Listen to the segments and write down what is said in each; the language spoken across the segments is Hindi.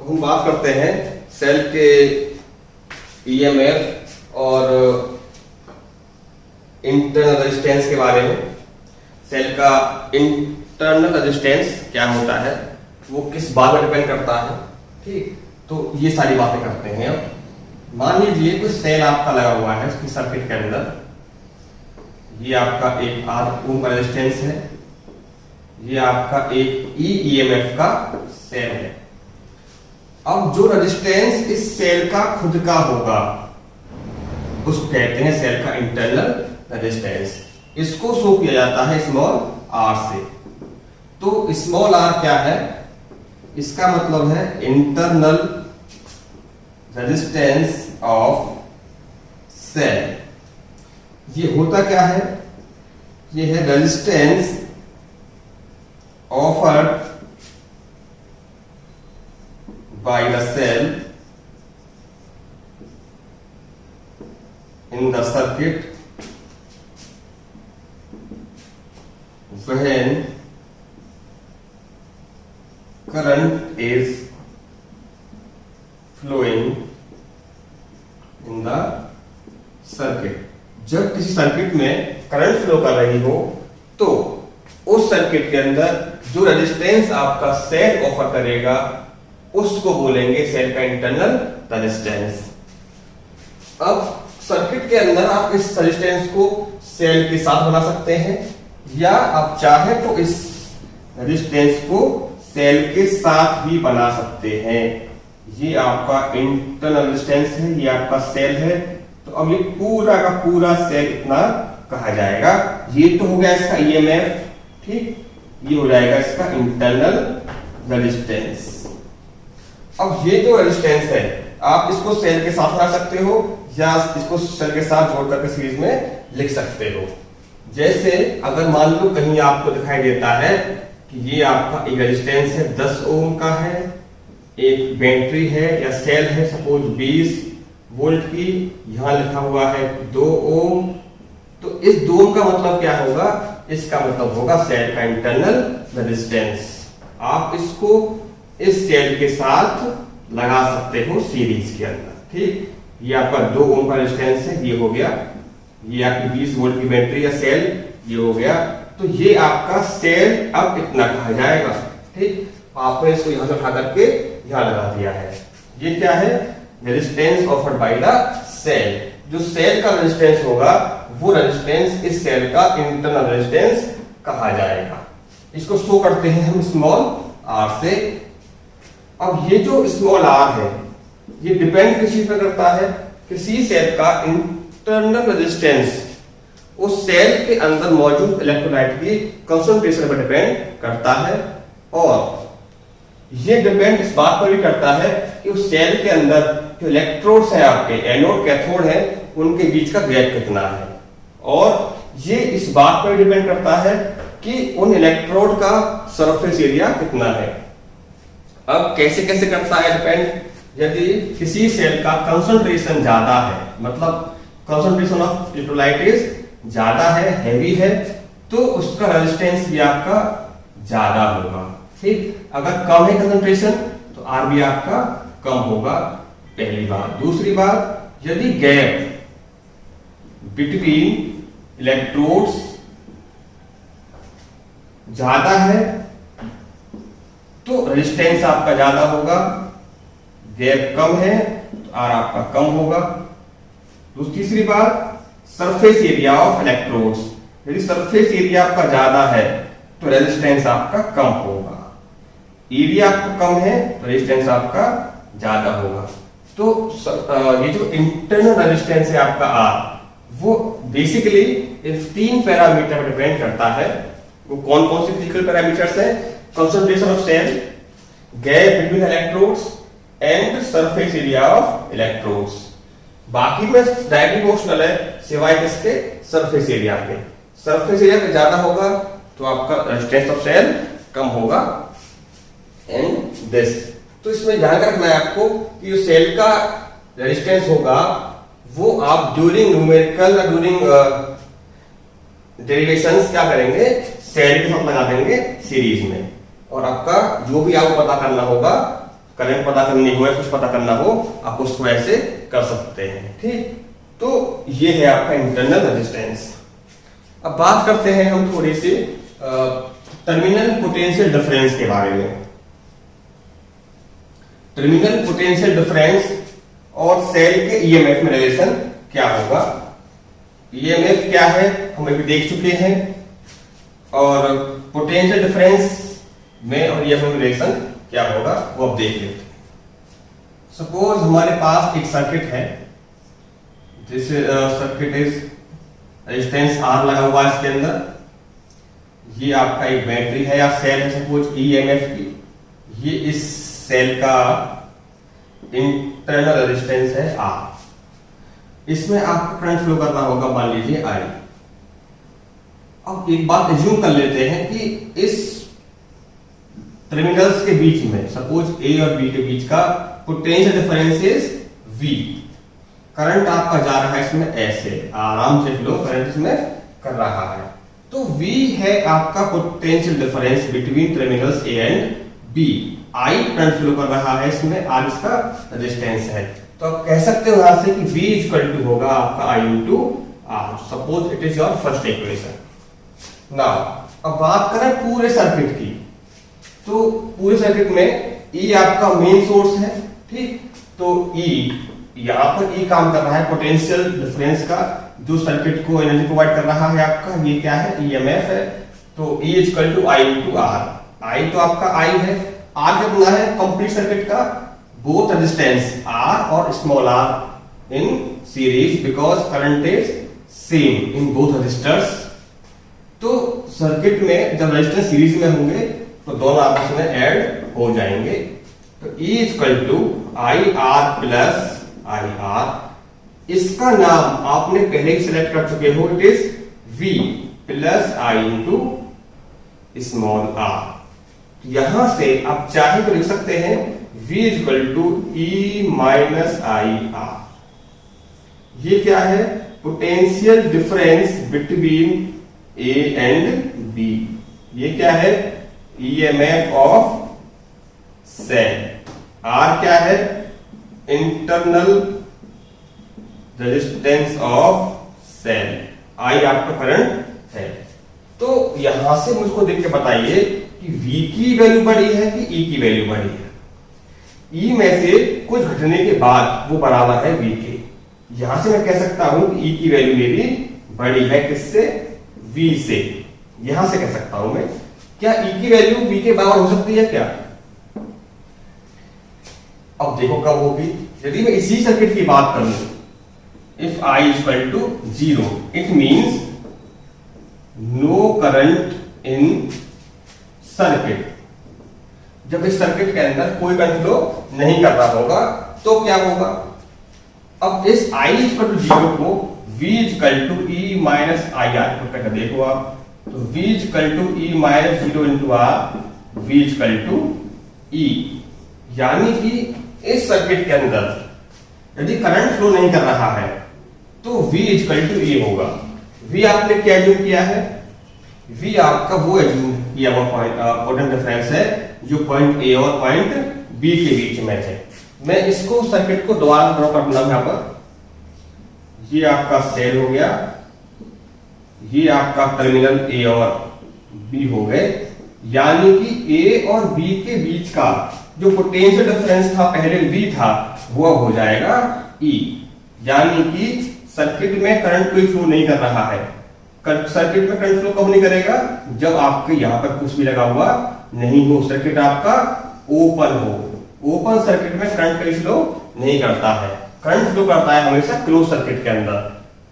हम बात करते हैं सेल के ईएमएफ और इंटरनल रेजिस्टेंस के बारे में। सेल का इंटरनल रेजिस्टेंस क्या होता है, वो किस बात पर डिपेंड करता है। ठीक, तो ये सारी बातें करते हैं। अब मान लीजिए कोई सेल आपका लगा हुआ है उसकी सर्किट के अंदर, ये आपका एक R ओम का रेजिस्टेंस है, ये आपका एक ईएमएफ का सेल है। अब जो रेजिस्टेंस इस सेल का खुद का होगा उसको कहते हैं सेल का इंटरनल रेजिस्टेंस। इसको शो किया जाता है स्मॉल r से। तो स्मॉल r क्या है, इसका मतलब है इंटरनल रेजिस्टेंस ऑफ सेल। ये होता क्या है, ये है resistance offered by the cell in the circuit when current is flowing in the circuit। जब किसी सर्किट में करंट फ्लो कर रही हो तो उस सर्किट के अंदर जो रेजिस्टेंस आपका सेल ऑफर करेगा उसको बोलेंगे सेल का इंटरनल रेजिस्टेंस। अब सर्किट के अंदर आप इस रेजिस्टेंस को सेल के साथ बना सकते हैं या आप चाहे तो इस रेजिस्टेंस को सेल के साथ भी बना सकते हैं। ये आपका इंटरनल रेजिस्टेंस है, ये आपका सेल है। तो अब ये पूरा का पूरा सेल इतना कहा जाएगा। ये तो हो गया इसका ईएमएफ, ठीक, ये हो जाएगा इसका इंटरनल रेजिस्टेंस। अब ये जो रेजिस्टेंस है आप इसको सेल के साथ बना सकते हो या इसको सेल के साथ जोड़ करके सीरीज में लिख सकते हो। जैसे अगर मान लो कहीं आपको दिखाई देता है कि ये आपका एक रेजिस्टेंस है 10 ओम का है, एक बैटरी है या सेल है सपोज 20 वोल्ट की, यहां लिखा हुआ है 2 ओम। तो इस 2 ओम का मतलब क्या होगा, इसका मतलब होगा सेल का इंटरनल रेजिस्टेंस। आप इसको इस सेल के साथ लगा सकते हो सीरीज के अंदर। ठीक, ये आपका 2 ओम का रेजिस्टेंस है, ये हो गया। ये आपकी 20 वोल्ट की बैटरी या सेल, ये हो गया। तो ये आपका सेल अब इतना कहा जाएगा। ठीक, आपने इसको यहां से उठा करके यहां लगा दिया है। ये क्या है, resistance offered by the cell. जो सेल का रेजिस्टेंस होगा वो रेजिस्टेंस इस सेल का इंटरनल रेजिस्टेंस कहा जाएगा। इसको शो करते हैं हम स्मॉल r से। अब ये जो स्मॉल r है ये डिपेंड किस चीज पर करता है, किसी सेल का इंटरनल रेजिस्टेंस उस सेल के अंदर मौजूद इलेक्ट्रोलाइट की कंसंट्रेशन पर डिपेंड करता है। और ये डिपेंड इस बात पर भी करता है कि उस सेल के अंदर जो इलेक्ट्रोड्स हैं आपके एनोड कैथोड है उनके बीच का गैप कितना है। और ये इस बात पर डिपेंड करता है कि उन इलेक्ट्रोड का सरफेस एरिया कितना है। अब कैसे कैसे करता है डिपेंड, यदि किसी सेल का कंसंट्रेशन ज्यादा है, मतलब कंसंट्रेशन ऑफ इलेक्ट्रोलाइट इज ज्यादा है, हैवी है, तो उसका रेजिस्टेंस भी आपका ज्यादा होगा। ठीक, अगर कम है कंसंट्रेशन तो आर भी आपका कम होगा, पहली बात। दूसरी बात, यदि गैप बिटवीन इलेक्ट्रोड्स ज्यादा है तो रेजिस्टेंस आपका ज्यादा होगा, गैप कम है तो आर आपका कम होगा। तीसरी बात, सरफेस एरिया ऑफ इलेक्ट्रोड्स, यदि सरफेस एरिया आपका ज्यादा है तो रेजिस्टेंस आपका कम होगा, एरिया आपका कम है तो रेजिस्टेंस आपका ज्यादा होगा। तो ये जो इंटरनल रेजिस्टेंस है आपका R, वो बेसिकली इन 3 पैरामीटर पर डिपेंड करता है। वो कौन कौन से फिजिकल पैरामीटर्स हैं, concentration of cell, gap between electrodes and surface area of electrodes. बाकी में डायरेक्टली प्रोपोर्शनल है सिवाय किसके, सरफेस एरिया के। सरफेस एरिया पे ज्यादा होगा तो आपका रेजिस्टेंस ऑफ सेल कम होगा एंड दिस। तो इसमें ध्यान रखना है आपको कि जो सेल का रेजिस्टेंस होगा वो आप ड्यूरिंग न्यूमेरिकल या ड्यूरिंग डेरिवेशंस क्या करेंगे, सेल के साथ लगा देंगे सीरीज में। और आपका जो भी आपको पता करना होगा करंट पता करनी हो या कुछ पता करना हो, आप उसको ऐसे कर सकते हैं। ठीक, तो ये है आपका इंटरनल रेजिस्टेंस। अब बात करते हैं हम थोड़ी सी टर्मिनल पोटेंशियल डिफरेंस के बारे में। टर्मिनल पोटेंशियल डिफरेंस और सेल के ईएमएफ में रिलेशन क्या होगा। ईएमएफ क्या है हम अभी देख चुके हैं, और पोटेंशियल डिफरेंस में और ईएमएफ में रिलेशन क्या होगा वो अब देख लेते हैं। सपोज हमारे पास एक सर्किट है, this circuit is resistance R लगा हुआ है इसके अंदर। ये आपका एक बैटरी है या सेल है सपोज ईएमएफ की। ये इस सेल का इंटरनल रेजिस्टेंस है R। इसमें आपको करंट फ्लो करना होगा, मान लीजिए I। अब एक बात एज्यूम कर लेते हैं कि इस टर्मिनल्स के बीच में सपोज A और B के बीच का potential difference is V। Current आपका जा रहा है इसमें ऐसे, आराम से फ्लो करंट इसमें कर रहा है। तो V है आपका potential difference between terminals A and B। I current flow कर रहा है इसमें, R इसका रेजिस्टेंस है। तो आप कह सकते हो यहां से कि V इक्वल टू होगा आपका I into R। Suppose it is your first equation. Now अब बात करें पूरे सर्किट की, तो पूरे सर्किट में E आपका मेन सोर्स है। ठीक, तो E यहां पर E काम कर रहा है पोटेंशियल डिफरेंस का, जो सर्किट को एनर्जी प्रोवाइड कर रहा है आपका। ये क्या है, ईएमएफ है। तो E equal to I into R। I तो आपका I है, R क्या बना है कंप्लीट सर्किट का बोथ रेजिस्टेंस R और small r in series because current is same in both resistors. तो सर्किट में जब रेजिस्टेंस सीरीज में होंगे तो दोनों आपस में ऐड हो जाएंगे। तो E equal to IR plus IR। इसका नाम आपने पहले ही सिलेक्ट कर चुके हो, it is V plus I into small r। यहां से आप चाहे तो लिख सकते हैं V equal to E minus IR। ये क्या है, potential difference between A and B। ये क्या है, ईएमएफ ऑफ सेल। R क्या है, internal resistance of cell. I आपका करंट है। तो यहां से मुझको देख के बताइए कि V की वैल्यू बड़ी है कि E की वैल्यू बड़ी है। E में से कुछ घटने के बाद वो बराबर है V के। यहां से मैं कह सकता हूं कि E की वैल्यू मेरी बड़ी है किससे, V से। यहां से कह सकता हूं मैं। क्या E की वैल्यू V के बराबर हो सकती है क्या? अब देखो कब होगी, यदि मैं इसी सर्किट की बात करूं, if I equal to 0 it means no current in circuit. जब इस सर्किट के अंदर कोई करंट फ्लो नहीं कर रहा होगा तो क्या होगा। अब इस I इक्वल टू 0 को V equal to E minus IR put करके देखो आप, तो V equal to E minus 0 into R, V equal to E। यानी कि इस सर्किट के अंदर यदि करंट फ्लो नहीं कर रहा है तो V इक्वल टू E होगा। V आपने क्या एज्यूम किया है, V आपका वो एज्यूम किया हुआ पोटेंशियल डिफरेंस है जो पॉइंट A और पॉइंट B के बीच में है। मैं इसको सर्किट को दोबारा ड्रॉ कर दूंगा यहां पर। ये आपका सेल हो गया, ये आपका टर्मिनल A और B हो गए। यानी कि A और B के बीच का जो पोटेंशियल डिफरेंस था पहले V था वो अब हो जाएगा E। यानी कि सर्किट में करंट कोई फ्लो नहीं कर रहा है। सर्किट में करंट फ्लो कब नहीं करेगा, जब आपके यहां पर कुछ भी लगा हुआ नहीं हो, सर्किट आपका ओपन हो। ओपन सर्किट में करंट कोई फ्लो नहीं करता है, करंट फ्लो करता है हमेशा क्लोज सर्किट के अंदर।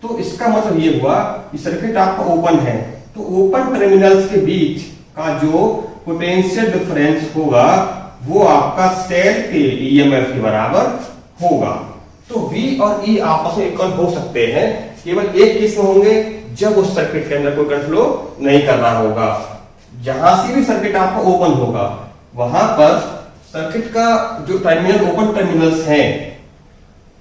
तो इसका मतलब ये हुआ कि सर्किट आपका ओपन है, तो ओपन टर्मिनल्स के बीच का जो पोटेंशियल डिफरेंस होगा वो आपका सेल के ईएमएफ के बराबर होगा। तो V और E आपस में इक्वल हो सकते हैं, केवल एक केस में होंगे जब उस सर्किट के अंदर कोई करंट फ्लो नहीं कर रहा होगा। जहां से भी सर्किट आपका ओपन होगा वहां पर सर्किट का जो टर्मिनल ओपन टर्मिनल्स हैं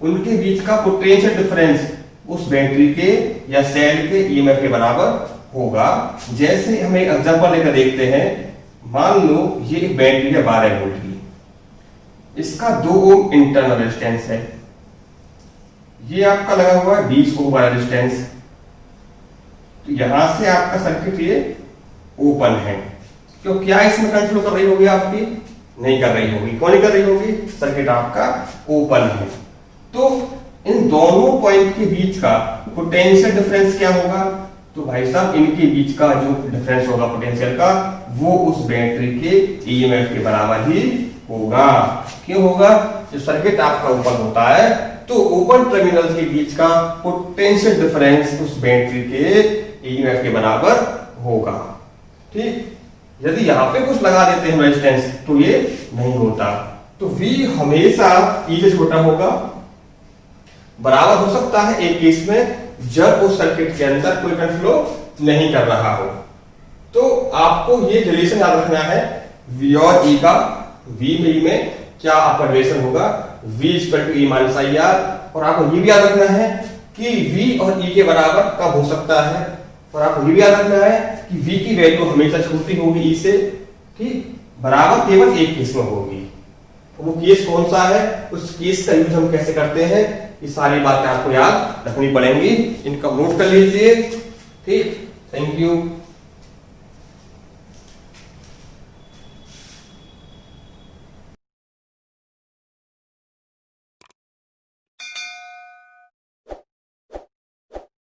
उनके बीच का पोटेंशियल डिफरेंस उस बैटरी के या सेल के ईएमएफ के बराबर होगा। जैसे हम एक एग्जांपल लेकर देखते हैं, मान लो ये एक बैटरी है 12 वोल्ट की। इसका 2 ओम इंटरनल रेजिस्टेंस है, ये आपका लगा हुआ है 20 ओम वाला रेजिस्टेंस। तो यहां से आपका सर्किट ये ओपन है, क्यों क्या इसमें करंट फ्लो कर रही होगी आपकी? नहीं कर रही होगी। क्यों नहीं कर रही होगी? सर्किट आपका ओपन है। तो इन दोनों पॉइंट के बीच का पोटेंशियल डिफरेंस क्या होगा? तो भाई साहब इनके बीच का जो डिफरेंस होगा पोटेंशियल का, वो उस बैटरी के ईएमएफ के बराबर ही होगा। क्यों होगा? जब सर्किट आपका ओपन होता है तो ओपन टर्मिनल के बीच का पोटेंशियल डिफरेंस उस बैटरी के ईएमएफ के बराबर होगा। ठीक, यदि यहां पे कुछ लगा देते हैं रेजिस्टेंस तो ये नहीं होता। तो V हमेशा E से छोटा होगा। बराबर हो सकता है एक केस में जब उस सर्किट के अंदर कोई करंट फ्लो नहीं कर रहा हो। तो आपको ये रिलेशन याद रखना है V और E का। V में क्या आपका रिलेशन होगा? V = E - IR। और आपको ये भी याद रखना है कि V और E के बराबर कब हो सकता है, और आपको ये भी याद रखना है कि V की वैल्यू हमेशा छोटी होगी E से। ठीक, बराबर केवल एक केस में होगी। वो केस कौन सा है, उस केस का यूज हम कैसे करते हैं, ये सारी बातें आपको याद रखनी पड़ेंगी। इनका नोट कर लीजिए। ठीक, थैंक यू।